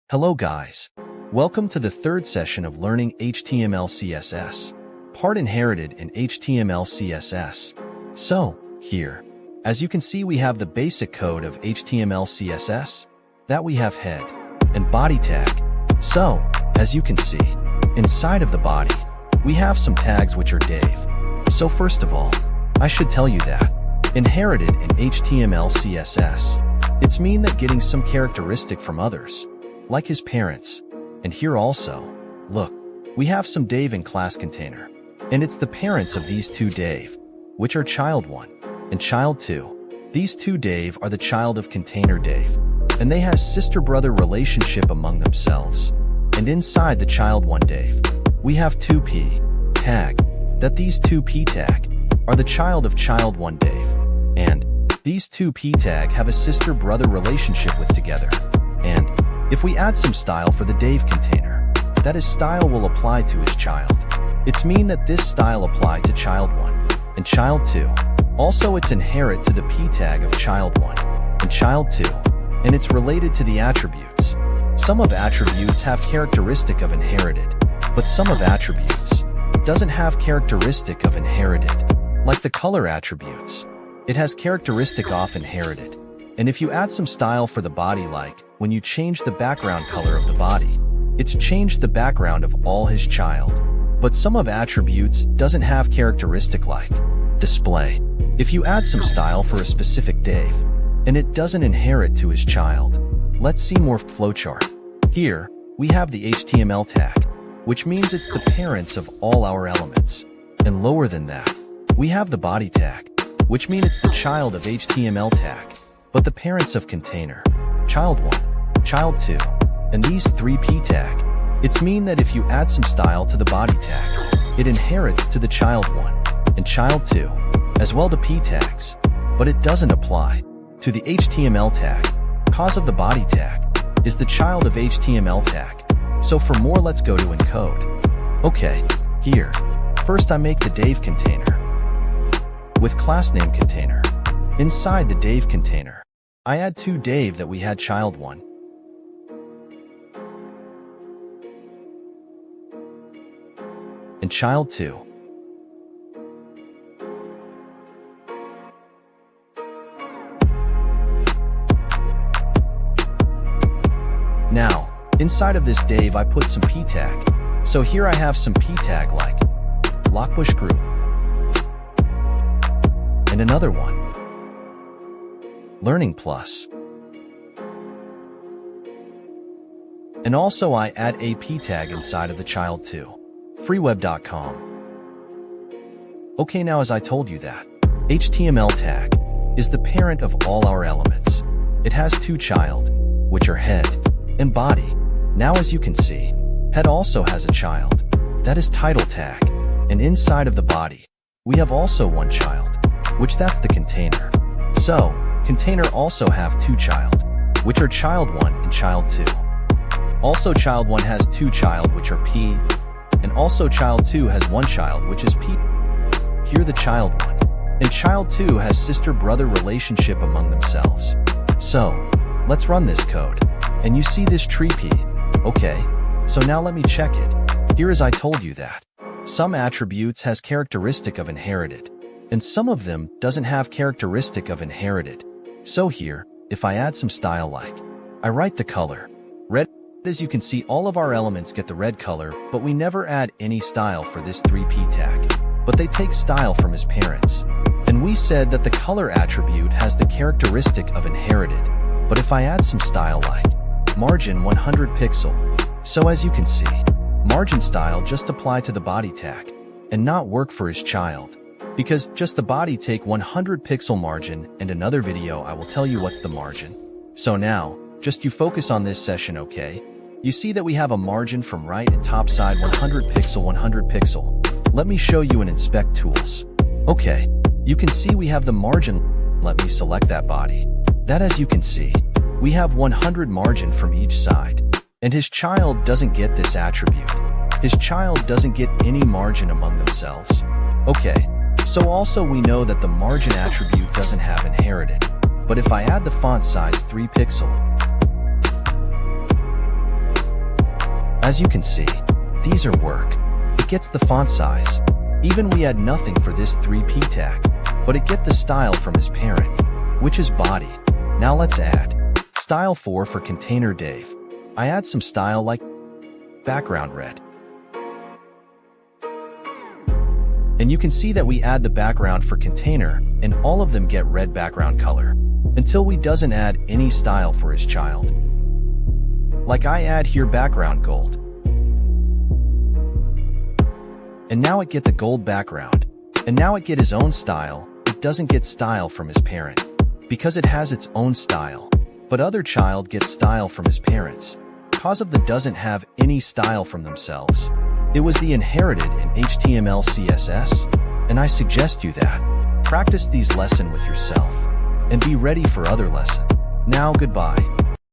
Hello guys. Welcome to the third session of learning HTML CSS, part inherited in HTML CSS. So, here, as you can see, we have the basic code of HTML CSS, that we have head and body tag. So, as you can see, inside of the body, we have some tags which are Dave. So first of all, I should tell you that, inherited in HTML CSS, it's mean that getting some characteristic from others, like his parents. And here also, look, we have some Dave in class container. And it's the parents of these two Dave, which are child 1 and child 2. These two Dave are the child of container Dave, and they has sister-brother relationship among themselves. And inside the child 1 Dave, we have 2p tag, that these 2p tag are the child of child 1 Dave. And these 2p tag have a sister-brother relationship with together. And if we add some style for the Dave container, that his style will apply to his child. It's mean that this style apply to child 1 and child 2. Also, it's inherit to the p tag of child 1 and child 2, and it's related to the attributes. Some of attributes have characteristic of inherited, but some of attributes doesn't have characteristic of inherited. Like the color attributes, it has characteristic of inherited. And if you add some style for the body, like when you change the background color of the body, it's changed the background of all his child. But some of attributes doesn't have characteristic like display. If you add some style for a specific Dave, and it doesn't inherit to his child. Let's see more flowchart. Here, we have the HTML tag, which means it's the parents of all our elements. And lower than that, we have the body tag, which means it's the child of HTML tag, but the parents of container, child 1, child 2, and these 3p tag. It's mean that if you add some style to the body tag, it inherits to the child 1 and child 2, as well to p tags, but it doesn't apply to the HTML tag, cause of the body tag is the child of HTML tag. So for more, let's go to encode. Okay, here, first I make the Dave container with class name container. Inside the Dave container, I add two Dave that we had child 1 and child 2. Now, inside of this Dave I put some p tag. So here I have some p tag like Lockbush group and another one, Learning Plus. And also I add a p tag inside of the child 2, freeweb.com. Okay, now as I told you that, HTML tag is the parent of all our elements. It has two child, which are head and body. Now as you can see, head also has a child, that is title tag. And inside of the body, we have also one child, which that's the container. So, container also have two child, which are child 1 and child 2. Also child 1 has two child, which are p, and also child 2 has one child, which is p. Here the child 1 and child 2 has sister-brother relationship among themselves. So, let's run this code. And you see this tree p. Okay, so now let me check it. Here as I told you that, some attributes has characteristic of inherited, and some of them doesn't have characteristic of inherited. So here, if I add some style like, I write the color red, as you can see all of our elements get the red color, but we never add any style for this 3p tag. But they take style from his parents. And we said that the color attribute has the characteristic of inherited. But if I add some style like margin 100 pixel, so as you can see, margin style just apply to the body tag and not work for his child. Because just the body take 100 pixel margin, and another video I will tell you what's the margin. So now, just you focus on this session, okay? You see that we have a margin from right and top side 100 pixel 100 pixel. Let me show you in inspect tools. Okay, you can see we have the margin. Let me select that body. That as you can see, we have 100 margin from each side. And his child doesn't get this attribute. His child doesn't get any margin among themselves. Okay, so also we know that the margin attribute doesn't have inherited. But if I add the font size 3 pixel, As you can see, these are work. It gets the font size. Even we add nothing for this 3p tag, but it get the style from his parent, which is body. Now let's add style 4 for container Dave. I add some style like background red. And you can see that we add the background for container, and all of them get red background color, until we doesn't add any style for his child. Like I add here background gold. And now it get the gold background. And now it get his own style. It doesn't get style from his parent, because it has its own style. But other child gets style from his parents, cause of the doesn't have any style from themselves. It was the inherited in HTML CSS, and I suggest you that practice these lesson with yourself and be ready for other lesson. Now goodbye.